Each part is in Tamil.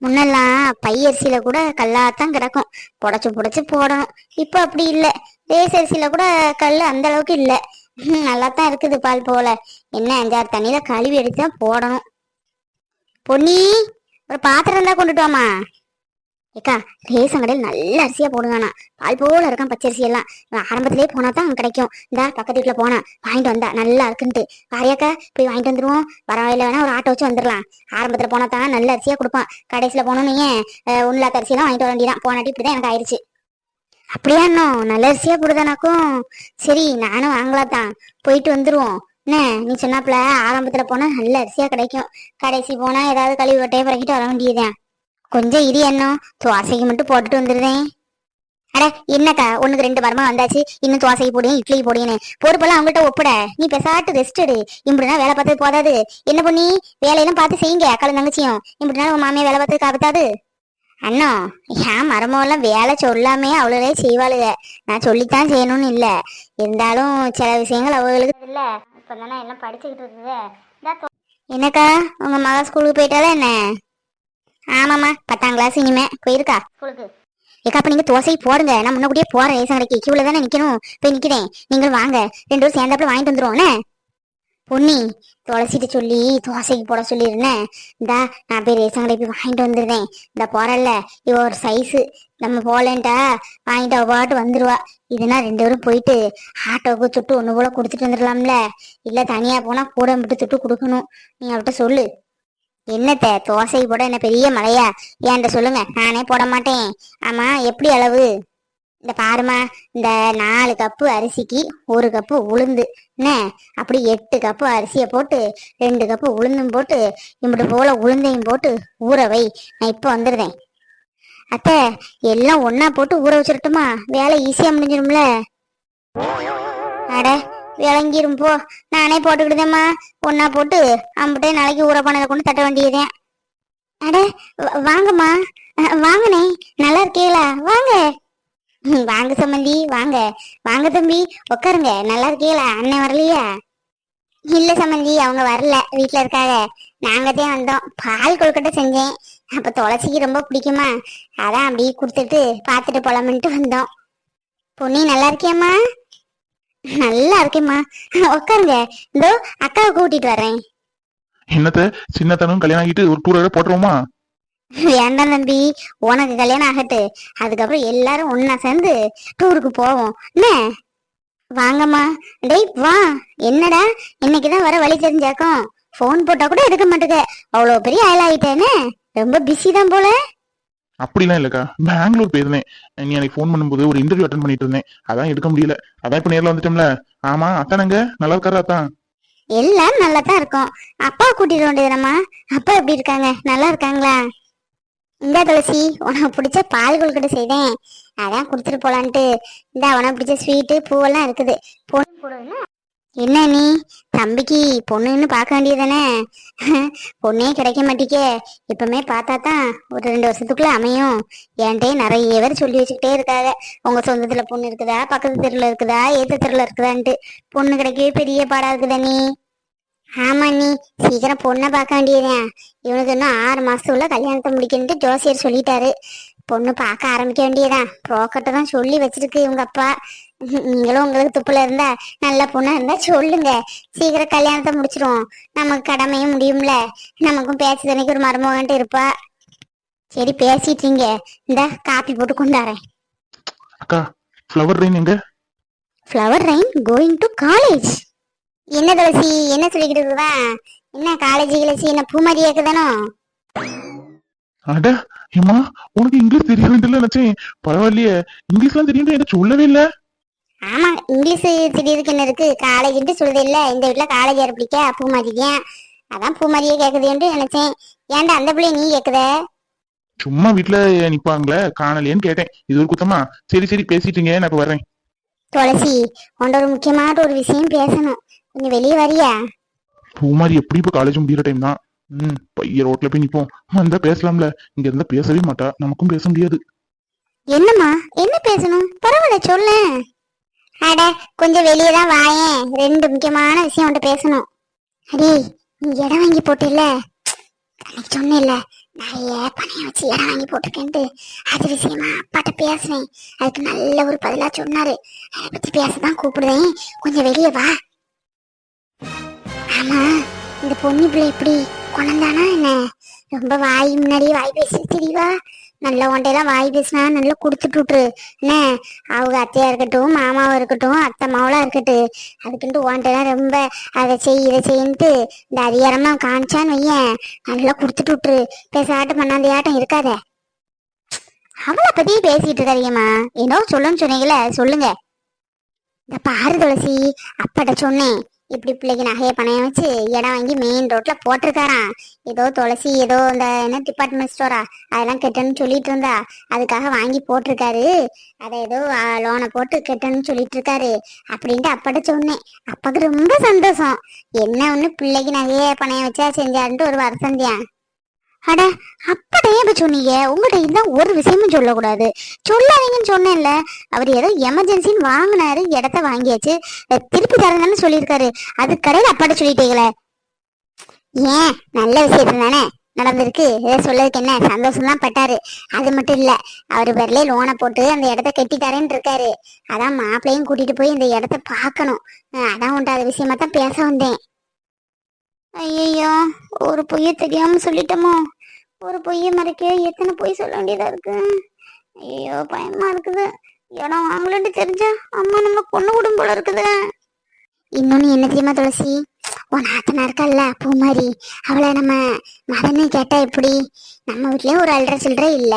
முன்னெல்லாம் பையரிசியில கூட கல்லாத்தான் கிடக்கும், புடைச்சு புடைச்சு போடணும். இப்ப அப்படி இல்ல, ரேசரிசியில கூட கல் அந்த அளவுக்கு இல்ல. நல்லாத்தான் இருக்குது பால் போல. என்ன 5-6 தண்ணியில கழுவி எடுத்துதான் போடணும். பொன்னி, ஒரு பாத்திரம் இருந்தா கொண்டுட்டு வாமா. ஏக்கா, ரேஷன் கடையில் நல்ல அரிசியா போடுவானா, பால் போல இருக்கான் பச்சரிசி எல்லாம். ஆரம்பத்திலேயே போனா தான் கிடைக்கும். இந்த பக்கத்து வீட்டுல போனா வாங்கிட்டு வந்தா நல்லா இருக்குன்ட்டு. வாரியாக்கா, போய் வாங்கிட்டு வந்துருவோம். வரவாயில வேணா ஒரு ஆட்டோ வச்சு வந்துடலாம். ஆரம்பத்துல போனா தான் நல்ல அரிசியா கொடுப்பான். கடைசியில போனோம் நீங்க உண்லாத்த அரிசி எல்லாம் வாங்கிட்டு வர வேண்டியதான். போனாட்டி இப்படிதான் எனக்கு ஆயிடுச்சு. அப்படியா? இன்னும் நல்ல அரிசியா போடுதானாக்கும். சரி, நானும் வாங்கலாத்தான், போயிட்டு வந்துருவோம். என்ன நீ சொன்னாப்புல ஆரம்பத்துல போனா நல்ல அரிசியா கிடைக்கும், கடைசி போனா ஏதாவது கழிவு வட்டையை பறக்கிட்டு வர வேண்டியதுதான். கொஞ்சம் இரு, எண்ணம் துவாசைக்கு மட்டும் போட்டுட்டு வந்துடுறேன். அட என்னக்கா, 1க்கு 2 வாரமா வந்தாச்சு, இன்னும் துவாசைக்கு போடுங்க இட்லி போடுங்கன்னு பொறுப்பெல்லாம் அவங்கள்ட்ட ஒப்பட. நீ பெசாட்டு ரெஸ்ட் எடு. இப்படினா வேலை பார்த்தது போதாது. என்ன பண்ணி வேலையெல்லாம் பார்த்து செய்யுங்க அக்காலும் தங்கச்சியும். இப்படினா உன் மாமியா வேலை பார்த்து காப்பத்தாது. அண்ணா, ஏன் மரமெல்லாம் வேலை சொல்லாமே அவளே செய்வாளுக. நான் சொல்லித்தான் செய்யணும்னு இல்ல, இருந்தாலும் சில விஷயங்கள் அவங்களுக்கு இல்ல. இப்பதானே எல்லாம் படிச்சுக்கிட்டு இருக்குது. என்னக்கா, உங்க மகா ஸ்கூலுக்கு போயிட்டாலே என்ன? ஆமாம்மா, 10ஆம் கிளாஸ் இனிமே போயிருக்கா ஸ்கூலுக்கு. ஏக்கா, அப்ப நீங்க தோசை போடுங்க, நான் முன்னக்கூடியே போறேன். ரேஷன் கடைக்கு கியூல தானே நிக்கணும், போய் நிக்கிறேன். நீங்கள் வாங்க, 2 பேரும் சேர்ந்தாப்புல வாங்கிட்டு வந்துருவோம். பொன்னி, துளசிட்டு சொல்லி தோசைக்கு போட சொல்லிருந்தேன். இந்தா நான் போய் ரேஷன் கடை போய் வாங்கிட்டு வந்துருந்தேன். இந்த போறல்ல, இவ ஒரு சைஸு, நம்ம போலேன்ட்டா வாங்கிட்டு அவ பாட்டு வந்துருவா. இதுனா 2 பேரும் போயிட்டு ஆட்டோவுக்கு துட்டு ஒண்ணு போல கொடுத்துட்டு வந்துடலாம்ல. இல்ல தனியா போனா கூட மட்டும் துட்டு கொடுக்கணும். நீ அவட்ட சொல்லு. என்னத்த தோசை போட என்ன பெரிய மலையா? ஏன்ட்ட சொல்லுங்க, நானே போட மாட்டேன். ஆமா, எப்படி அளவு? இந்த பாருமா, இந்த 4 கப்பு அரிசிக்கு 1 கப்பு உளுந்து என்ன, அப்படி 8 கப்பு அரிசியை போட்டு 2 கப்பு உளுந்தும் போட்டு இப்படி போல உளுந்தையும் போட்டு ஊற வை. நான் இப்ப வந்துடுறேன். அத்தை, எல்லாம் ஒன்னா போட்டு ஊற வச்சிருட்டுமா, வேலை ஈஸியா முடிஞ்சிடும்ல. அட விளங்கிரும் போ, நானே போட்டுக்கிடுதேம்மா. ஒன்னா போட்டு அம்பிட்டே நாளைக்கு ஊற பண்ணதை கொண்டு தட்ட வேண்டியதேன். அட வாங்கம்மா, வாங்கனே, நல்லா இருக்கீங்களா? வாங்க. வாங்க சம்மந்தி, வாங்க வாங்க தம்பி, உட்காருங்க. நல்லா இருக்கீங்களா? அண்ணன் வரலையா? இல்ல சம்மந்தி, அவங்க வரல, வீட்டுல இருக்காங்க. நாங்க தான் வந்தோம். பால் கொழுக்கட்டை செஞ்சேன். அப்ப துளசிக்கு ரொம்ப பிடிக்குமா, அதான் அப்படியே கொடுத்துட்டு பாத்துட்டு போலாமன்ட்டு வந்தோம். பொன்னி, நல்லா இருக்கியம்மா? நல்லா இருக்கேம்மா, உட்காருங்க. இதோ அக்காவை கூட்டிட்டு வரேன். என்னத்த சின்னத்தனும் கல்யாணம் ஆகிட்டு ஒரு டூர் போட்டுருவோமா? வேண்டாம் தம்பி, உனக்கு கல்யாணம் ஆகட்டு, அதுக்கப்புறம் எல்லாரும் ஒன்னா சேர்ந்து டூருக்கு போவோம். என்ன வாங்கம்மா. டேய் வா. என்னடா இன்னைக்குதான் வர வழி தெரிஞ்சாக்கும், போன் போட்டா கூட எடுக்க மாட்டேங்க. அவ்வளவு பெரிய ஆயிலாயிட்டேன்னு ரொம்ப பிஸி தான் போல. அப்படிலாம் இல்லக்கா, பெங்களூர் போயிருந்தேன். நீ எனக்கு ஃபோன் பண்ணும்போது ஒரு இன்டர்வியூ அட்டன் பண்ணிட்டு இருந்தேன், அதான் எடுக்க முடியல. அதான் இப்ப நேர்ல வந்துட்டோம்ல. ஆமா, அத்தானங்க நல்லா இருக்காரா? அத்தான் எல்லாம் நல்லா தான் இருக்கும். அப்பா கூட்டிட்டு வேண்டியதுனம்மா. அப்பா எப்படி இருக்காங்க? நல்லா இருக்காங்களா? இந்த துளசி, உனக்கு பிடிச்ச பால் கொழுக்கட்டை செய்தேன், அதான் குடுத்துட்டு போலான்ட்டு. இந்த உனக்கு பிடிச்ச ஸ்வீட்டு பூவெல்லாம் இருக்குது, பொண்ணு போடுவேன்னா. என்ன நீ தம்பிக்கு பொண்ணுன்னு பார்க்க வேண்டியதானே? பொண்ணே கிடைக்க மாட்டேக்கே. இப்பவுமே பார்த்தா தான் ஒரு 2 வருஷத்துக்குள்ள அமையும். என்கிட்டயே நிறைய பேர் சொல்லி வச்சுக்கிட்டே இருக்காங்க, உங்க சொந்தத்துல பொண்ணு இருக்குதா, பக்கத்து தெருல இருக்குதா, ஏத்த தெருல இருக்குதான்ட்டு. பொண்ணு கிடைக்கவே பெரிய பாடா இருக்குதா நீ. ஆமா நீ, சீக்கிரம் பொண்ணை பார்க்க வேண்டியதுதான். இவனுக்கு இன்னும் 6 மாசத்துக்குள்ள கல்யாணத்தை முடிக்கணுட்டு ஜோசியர் சொல்லிட்டாரு. பொண்ணு பார்க்க ஆரம்பிக்க வேண்டியதான். புரோக்கர்ட்ட தான் சொல்லி வச்சிருக்கு இவங்க அப்பா. நீங்களும் உங்களுக்கு துப்புல இருந்தா, நல்ல பொண்ணா இருந்தா சொல்லுங்க, சீக்கிரம் கல்யாணத்தை முடிச்சிருவோம். நமக்கு கடமையும் முடியும்ல. நமக்கும் பேச்சு தனிக்கு ஒரு மருமகன்ட்டு இருப்பா. சரி பேசிட்டீங்க, இந்த காப்பி போட்டு கொண்டாறேன். அக்கா, ஃப்ளவர் ரெயின் எங்க? Flower rain going to college. என்ன துளசி, என்ன சொல்லிக்கிட்டு இருக்குதா? என்ன காலேஜ் கிளச்சி என்ன பூமாரி ஏக்குதானோ? அட ஏமா, உனக்கு இங்கிலீஷ் தெரியும் நினைச்சேன். பரவாயில்லையே, இங்கிலீஷ்லாம் தெரியும் எனக்கு சொல்லவே இல்ல. ஆமா, இங்கிலீஷ் திடீருக்கு என்ன இருக்கு, காலேஜ்ட்டு சொல்லுது இல்ல. இந்த வீட்டுல காலேஜ் யார் பிடிக்க? பூமாரிக்கேன். அதான் பூமாரியே கேக்குதுன்னு நினைச்சேன். ஏன்டா அந்த பிள்ளைய நீ கேக்குத? சும்மா வீட்டுல நிப்பாங்களே, காணலையேன்னு கேட்டேன். இது ஒரு குத்தமா? சரி சரி, பேசிட்டீங்க, நான் இப்ப வரேன். துளசி, உன்ட ஒரு முக்கியமான ஒரு விஷயம் பேசணும், கொஞ்சம் வெளியே வரியா? பூமாரி எப்படி இப்ப காலேஜ் முடிகிற டைம் தான். பைய ரோட்ல போய் நிப்போம், வந்தா பேசலாம்ல. இங்க இருந்தா பேசவே மாட்டா, நமக்கும் பேச முடியாது. என்னம்மா, என்ன பேசணும்? பரவாயில்ல சொல்லு. அட கொஞ்சம் வெளியே தான் வாயேன், 2 முக்கியமான விஷயம் உன்ட்ட பேசணும். அடி, நீ இடம் வாங்கி போட்டில்ல, சொன்னேன்ல, நிறைய பணையம் வச்சு இடம் வாங்கி போட்டிருக்கேன்ட்டு அது விஷயமா அப்பாட்ட பேசுனேன். அதுக்கு நல்ல ஒரு பதிலா சொன்னாரு. அதை பத்தி பேசதான் கூப்பிடுவேன், கொஞ்சம் வெளியே வா. ஆமா, இந்த பொண்ணு பிள்ளை எப்படி குழந்தானா என்ன? ரொம்ப வாய் முன்னாடியே வாய் பேசி தெரியவா? நல்ல ஒண்டையெல்லாம் வாய் பேசினா நல்லா கொடுத்துட்டு விட்டுரு என்ன. அவங்க அத்தையா இருக்கட்டும், மாமாவா இருக்கட்டும், அத்தை மாவளா இருக்கட்டும், அதுக்குன்ட்டு ஒண்டையெல்லாம் ரொம்ப அதை செய் இதை செய்யின்ட்டு இந்த அதிகாரமா காமிச்சான்னு வையன், நல்லா கொடுத்துட்டு விட்டுரு. பேசாட்டம் பண்ணாந்தையாட்டம் இருக்காத. அவளை பத்தி பேசிட்டு இருக்காதீங்கம்மா. ஏதோ சொல்லுன்னு சொன்னீங்களே, சொல்லுங்க. இந்த பாரு துளசி, அப்பாட்ட சொன்னேன் இப்படி பிள்ளைக்கு நகைய பணையம் வச்சு இடம் வாங்கி மெயின் ரோட்ல போட்டிருக்காராம். ஏதோ துளசி ஏதோ இந்த என்ன டிபார்ட்மெண்ட் ஸ்டோரா அதெல்லாம் கெட்டணும்னு சொல்லிட்டு இருந்தா, அதுக்காக வாங்கி போட்டிருக்காரு. அதை ஏதோ லோனை போட்டு கெட்டணும்னு சொல்லிட்டு இருக்காரு அப்படின்ட்டு அப்பாட்ட சொன்னேன். அப்பாவுக்கு ரொம்ப சந்தோஷம். என்ன ஒண்ணு பிள்ளைக்கு நகைய பணையம் வச்சா செஞ்சாருன்ட்டு ஒரு வருஷம் தான். அட, அப்படையே இப்ப சொன்னீங்க. உங்கள்கிட்ட இதுதான் ஒரு விஷயமும் சொல்லக்கூடாது. சொல்லாதீங்கன்னு சொன்னேன்ல. அவர் ஏதோ எமர்ஜென்சின்னு வாங்கினாரு, இடத்த வாங்கியாச்சு, திருப்பி தரேன்னு சொல்லியிருக்காரு. அது கடையில் அப்பாட்ட சொல்லிட்டீங்களே. ஏன், நல்ல விஷயத்துல தானே நடந்திருக்கு. ஏதோ சொல்லதுக்கு என்ன சந்தோஷம் தான் பட்டாரு. அது மட்டும் இல்ல, அவர் பேர்ல லோனை போட்டு அந்த இடத்த கட்டி தரேன்னு இருக்காரு. அதான் மாப்பிள்ளையும் கூட்டிட்டு போய் இந்த இடத்த பார்க்கணும். அதான் உண்டாத விஷயமா தான் பேச வந்தேன். ஐயோ, ஒரு பொய்ய தெரியாம சொல்லிட்டோமோ. ஒரு பொய்ய மறைக்க எத்தனை பொய் சொல்ல வேண்டியதா இருக்கு. ஐயோ, பயமா இருக்குது. இடம் வாங்கலன்ட்டு தெரிஞ்சா அம்மா நம்ம பொண்ணு விடும் போல இருக்குது. இன்னொன்னு என்ன தெரியுமா துளசி, உன் நாத்தனா இருக்கல்ல பூமாரி, அவளை நம்ம மதன்னு கேட்டா எப்படி? நம்ம வீட்லயும் ஒரு அல்ற சில்லற இல்ல,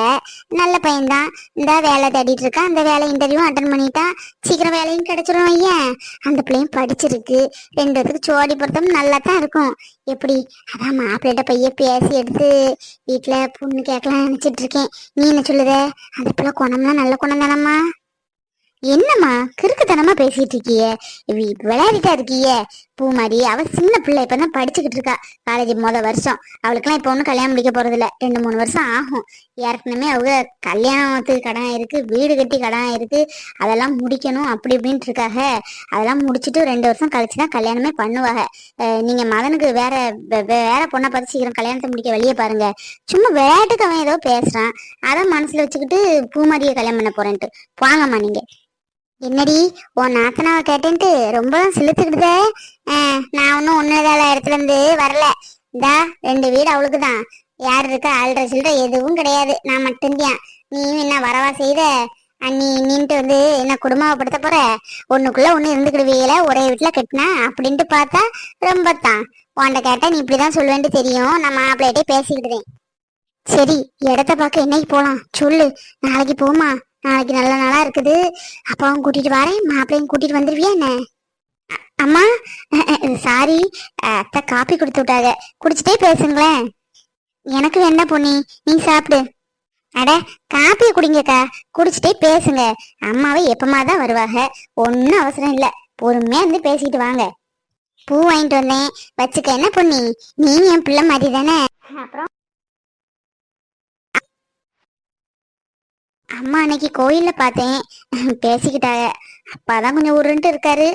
நல்ல பையன்தான். இந்த வேலை தேடிட்டு இருக்கா, அந்த வேலை இன்டர்வியூ அட்டன் பண்ணிட்டா, சீக்கிரம் வேலையும் கிடைச்சிரும். ஐயன், அந்த பிள்ளையும் படிச்சிருக்கு. ரெண்டு பேத்துக்கு சோடி பொருத்தம் நல்லா தான் இருக்கும். எப்படி? அதான் மாப்பிள்ளைகிட்ட பைய பேசி எடுத்து வீட்டுல பொண்ணு கேட்கலாம் நினைச்சிட்டு இருக்கேன். நீ என்ன சொல்லுத? அந்த பிள்ளை குணம்லாம் நல்ல குணம் தானம்மா. என்னம்மா கிறுக்குத்தனமா பேசிட்டு இருக்கிய? விளையாடிட்டா இருக்கிய பூமாரி. அவ சின்ன பிள்ளை, இப்பதான் படிச்சுக்கிட்டு இருக்கா, காலேஜ் வருஷம். அவளுக்குலாம் இப்ப ஒன்னும் கல்யாணம் முடிக்க போறது இல்ல, 2-3 வருஷம் ஆகும். ஏற்கனவே அவங்க கல்யாணத்துக்கு கடன் இருக்கு, வீடு கட்டி கடன் இருக்கு, அதெல்லாம் முடிக்கணும் அப்படி இப்படின்ட்டு இருக்காக. அதெல்லாம் முடிச்சுட்டு 2 வருஷம் கழிச்சுதான் கல்யாணமே பண்ணுவாங்க. நீங்க மகனுக்கு வேற வேற பொண்ணை பார்த்து சீக்கிரம் கல்யாணத்தை முடிக்க வெளியே பாருங்க. சும்மா விளையாட்டுக்கு அவன் ஏதோ பேசுறான், அதான் மனசுல வச்சுக்கிட்டு பூமாரியை கல்யாணம் பண்ண போறேன்ட்டு வாங்கம்மா நீங்க. என்னடி உன் நாத்தனாவை கேட்டேன்ட்டு ரொம்ப சிலுத்துக்கிட்டுதே. நான் ஒன்னும் ஒன்னதால இடத்துல இருந்து வரல. இந்தா 2 வீடு அவளுக்கு தான். யார் இருக்கா? ஆள்ற சில்லற எதுவும் கிடையாது, நான் மட்டும்தான். நீயும் என்ன வரவா செய்த? அண்ணி நின்ட்டு வந்து என்ன குடும்பப்படுத்த போற? ஒண்ணுக்குள்ள ஒண்ணு இருந்துக்கிடுவீங்கள, ஒரே வீட்டுல கட்டினா அப்படின்ட்டு பார்த்தா ரொம்ப தான். உன்ட கேட்டா நீ இப்படிதான் சொல்லுவேன்ட்டு தெரியும். நான் மாப்பிள்ளையிட்டே பேசிக்கிட்டுதேன். சரி, இடத்த பார்க்க என்னைக்கு போலாம் சொல்லு. நாளைக்கு போமா? நாளைக்கு நல்ல நாளா இருக்குது. அப்பாவும் கூட்டிட்டு வரேன், மாப்பிள்ளையும் கூட்டிட்டு வந்துருவியா என்ன? அம்மா சாரி, அத்தை காப்பி கொடுத்து விட்டாங்க, குடிச்சிட்டே பேசுங்களேன். எனக்கு வேண்டாம் பொண்ணி, நீ சாப்பிடு. அட, காப்பியை குடிங்கக்கா, குடிச்சிட்டே பேசுங்க. அம்மாவை எப்பமாதான் வருவாங்க, ஒன்னும் அவசரம் இல்ல, பொறுமையா இருந்து பேசிட்டு வாங்க. பூ வாங்கிட்டு வந்தேன், வச்சுக்க என்ன பொண்ணி, நீ என் பிள்ளை மாதிரி தானே. அப்புறம் அம்மா அன்னைக்கு கோயில்ல பார்த்தேன், பேசிக்கிட்டாங்க. அப்பாதான் கொஞ்சம் உருன்ட்டு இருக்காரு.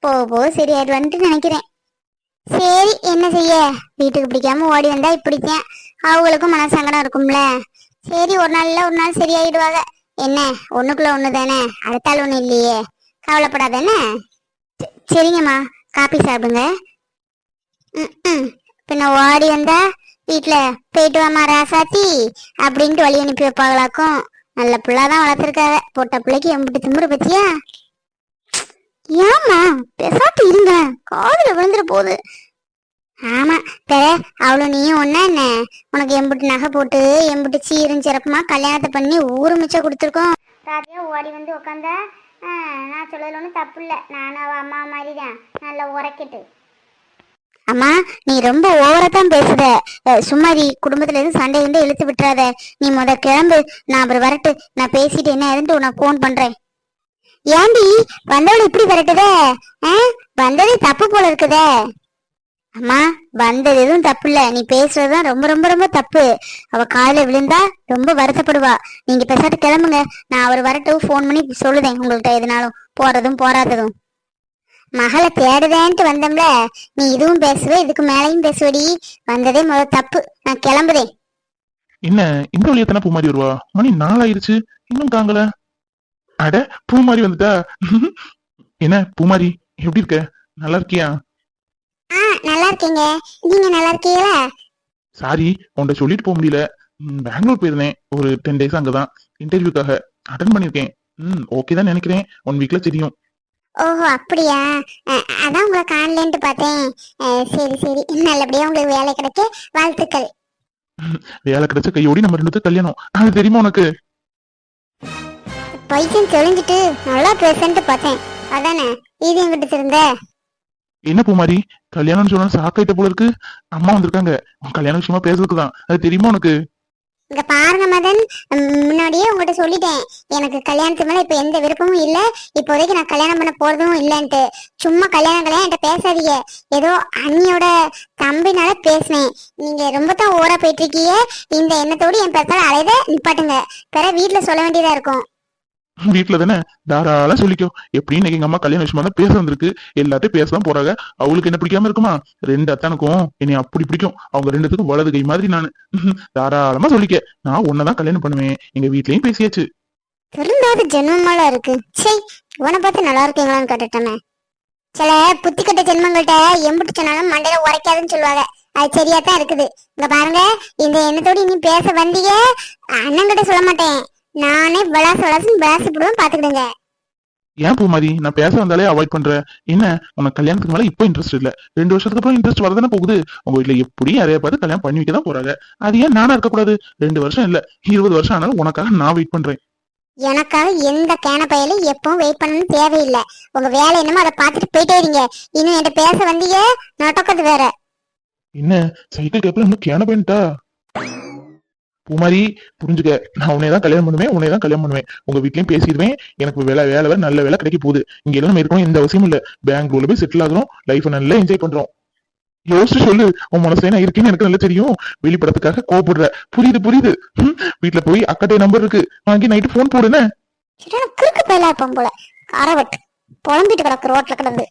போக சரியாயிடுவான்ட்டு நினைக்கிறேன். சரி, என்ன செய்ய, வீட்டுக்கு பிடிக்காம ஓடி வந்தா இப்படித்தான், அவங்களுக்கும் மனசங்கடம் இருக்கும்ல. சரி, ஒரு நாள் சரியாயிடுவாங்க. என்ன, ஒண்ணுக்குள்ள ஒண்ணு தானே, அடுத்தாள் ஒண்ணு இல்லையே, கவலைப்படாத என்ன. சரிங்கம்மா, காப்பி சாப்பிடுங்க. பின்ன ஓடி வந்தா வீட்டுல போயிட்டு வாமா ராசாத்தி அப்படின்ட்டு வழி அனுப்பி வைப்பாங்களாக்கும். நல்ல பிள்ளைதான் வளர்த்துருக்காங்க, பொட்ட பிள்ளைக்கு எம்பிட்டு திமுறை பத்தியா. ஏமா பேசாட்டு இருங்க, காதுல விழுந்துட போகுது. ஆமா, பெற அவ்வளவு நீயும் ஒன்னா என்ன, உனக்கு எம்பிட்டு நகை போட்டு எம்பிட்டு சீரும் சிறப்புமா கல்யாணத்தை பண்ணி ஊரு மிச்சம் கொடுத்துருக்கோம். ராத்திரியா ஓடி வந்து உக்காந்தா நான் சொல்லல ஒன்றும் தப்பு இல்லை. நானும் அவ அம்மா மாதிரி தான், நல்லா உரைக்கிட்டு. அம்மா, நீ ரொம்ப ஓவரத்தான் பேசுத. சும்மாதி, குடும்பத்துல இருந்து சண்டை வந்து இழுத்து விட்டுறாத. நீ கிளம்பு, நான் அப்புறம் வரட்டு, நான் பேசிட்டு என்ன எதுன்ட்டு உனக்கு போன் பண்றேன். ஏண்டி வந்தவளை இப்படி வரட்டுதே? வந்ததே தப்பு போல இருக்குதே. அம்மா, வந்தது எதுவும் தப்பு இல்ல, நீ பேசுறதுதான் ரொம்ப ரொம்ப ரொம்ப தப்பு. அவ காலில் விழுந்தா ரொம்ப வருத்தப்படுவா. நீங்க பேசாட்டு கிளம்புங்க, நான் அவர் வரட்டும் போன் பண்ணி சொல்லுதேன் உங்கள்கிட்ட எதுனாலும், போறதும் போராததும். மகளை தேடுதேன்ட்டு வந்தோம்ல, நீ இதுவும் பேசுவ, இதுக்கு மேலையும் பேசுவடி. வந்ததே முதல் தப்பு, நான் கிளம்புதேன். என்ன இந்த வழியா தானே பூமாரி வருவா? மணி 4 ஆயிருச்சு, இன்னும் காங்கல. அட, பூமாரி வந்துட்டா. என்ன பூமாரி, எப்படி இருக்க? நல்லா இருக்கியா? ஆ, நல்லா இருக்கீங்க. நீங்க நல்லா இருக்கீங்களா? சாரி, உன்கிட்ட சொல்லிட்டு போக முடியல. பெங்களூர் போயிருந்தேன், ஒரு 10 டேஸ் அங்கதான் இன்டர்வியூக்காக அட்டன் பண்ணிருக்கேன். ஓகே தான் நினைக்கிறேன், 1 வீக்ல தெரியும். ஓஹோ, அப்படியா? அதான் உங்களை காணலன்ட்டு பார்த்தேன். சரி சரி, நல்லபடியா உங்களுக்கு வேலை கிடைக்க வாழ்த்துக்கள். வேலை கிடைச்ச கையோடி நம்ம 2 பேரும் கல்யாணம், அது தெரியுமா உனக்கு? பைத்தியம் தெளிஞ்சிட்டு நல்லா பேசன்ட்டு பார்த்தேன். அதானே இது எங்கிட்ட இருந்த. என்ன பூமாரி, கல்யாணம்னு சொன்னா சாக்காயிட்ட போல இருக்கு. அம்மா வந்திருக்காங்க உன் கல்யாண விஷயமா பேசுறதுக்குதான், அது தெரியுமா உனக்கு? இங்க பாருங்க மதன், முன்னாடியே உங்ககிட்ட சொல்லிட்டேன், எனக்கு கல்யாணத்து மேல இப்ப எந்த விருப்பமும் இல்ல. இப்போதைக்கு நான் கல்யாணம் பண்ண போறதும் இல்லன்ட்டு. சும்மா கல்யாணம் என்கிட்ட பேசாதீங்க. ஏதோ அண்ணியோட தம்பினால பேசினேன். நீங்க ரொம்ப தான் ஓர போயிட்டு இருக்கீங்க. இந்த எண்ணத்தோடு என் பேசால அலையத நிப்பாட்டுங்க. பிற வீட்டுல சொல்ல வேண்டியதா இருக்கும். வீட்டுல தானே, தாராளம் சொல்லிக்கோ. எப்படின்னு இன்னைக்கு எங்க அம்மா கல்யாண விஷயமா தான் பேச வந்திருக்கு, எல்லாத்தையும் பேசலாம் போறாங்க. அவளுக்கு என்ன பிடிக்காம இருக்குமா? 2 அத்தானுக்கும் என்னை அப்படி பிடிக்கும். அவங்க 2 வலது கை மாதிரி நானு. தாராளமா சொல்லிக்க, நான் உன்னதான் கல்யாணம் பண்ணுவேன். எங்க வீட்லயும் பேசியாச்சு. திருந்தாத ஜென்மமால இருக்கு. சரி, உன பார்த்து நல்லா இருக்கீங்களான்னு கேட்டுட்டேன். சில புத்தி கட்ட ஜென்மங்கள்ட்ட எம்பிட்டு சொன்னாலும் மண்டையில உரைக்காதுன்னு சொல்லுவாங்க. அது சரியா தான் இருக்குது. இங்க பாருங்க, இந்த எண்ணத்தோடு இனி பேச வந்தீங்க, அண்ணன்கிட்ட சொல்ல மாட்டேன். நானே விளாசு விளாசுன்னு விளாசி போடுவேன், பாத்துக்கிடுங்க. ஏன் பூமாரி, நான் பேச வந்தாலே அவாய்ட் பண்ற? என்ன, உனக்கு கல்யாணத்துக்கு மேல இப்போ இன்ட்ரெஸ்ட் இல்ல, 2 வருஷத்துக்கு அப்புறம் இன்ட்ரெஸ்ட் வரதானே போகுது. உங்க வீட்டுல எப்படி யாரையா பார்த்து கல்யாணம் பண்ணி வைக்க தான் போறாங்க. அது ஏன் நானா இருக்கக்கூடாது? 2 வருஷம் இல்ல, 20 வருஷம் ஆனாலும் உனக்காக நான் வெயிட் பண்றேன். எனக்காக எந்த கேன பையிலும் எப்பவும் வெயிட் பண்ணணும்னு தேவையில்லை. உங்க வேலை என்னமோ அதை பார்த்துட்டு போயிட்டே இருங்க. இன்னும் என்கிட்ட பேச வந்தீங்க, நடக்கிறது வேற. என்ன, சைக்கிள் கேப்ல இன்னும் கேன போயிட்டா? பூமாரி, புரிஞ்சுக்க, நான் உன்னையதான் கல்யாணம் பண்ணுவேன், உன்னையதான் கல்யாணம் பண்ணுவேன். உங்க வீட்லயும் பேசிடுவேன். எனக்கு வேலை வேலை நல்ல வேலை கிடைக்க போகுது. இங்க எல்லாம் நம்ம இருக்கணும் எந்த அவசியமும் இல்ல. பெங்களூர்ல போய் செட்டில் ஆகுறோம், லைஃப் நல்லா என்ஜாய் பண்றோம். யோசிச்சு சொல்லு, உன் மனசுல நான் இருக்கேன்னு எனக்கு நல்லா தெரியும். வெளிப்படத்துக்காக கோவப்படுற, புரியுது புரியுது. வீட்டுல போய் அக்கட்டை நம்பர் இருக்கு, வாங்கி நைட்டு போன் போடுன. கிறுக்கு பயிலா இருப்போம் போல. காரவட்டு புலம்பிட்டு கிடக்கு ரோட்ல கிடந்து.